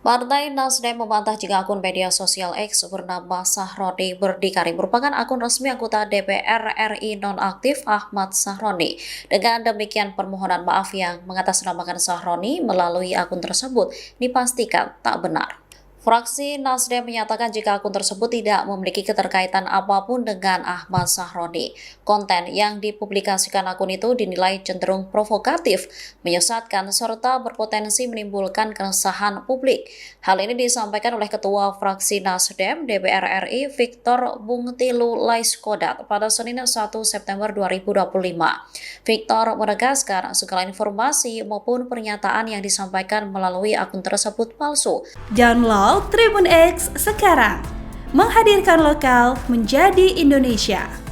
Partai Nasdem membantah jika akun media sosial X bernama Sahroni Berdikari merupakan akun resmi anggota DPR RI nonaktif Ahmad Sahroni. Dengan demikian, permohonan maaf yang mengatasnamakan Sahroni melalui akun tersebut dipastikan tak benar. Fraksi Nasdem menyatakan jika akun tersebut tidak memiliki keterkaitan apapun dengan Ahmad Sahroni. Konten yang dipublikasikan akun itu dinilai cenderung provokatif, menyesatkan, serta berpotensi menimbulkan keresahan publik. Hal ini disampaikan oleh Ketua Fraksi Nasdem DPR RI Victor Bungtilu Laiskodat pada Senin 1 September 2025. Victor menegaskan segala informasi maupun pernyataan yang disampaikan melalui akun tersebut palsu. Download Tribun X sekarang, menghadirkan lokal menjadi Indonesia.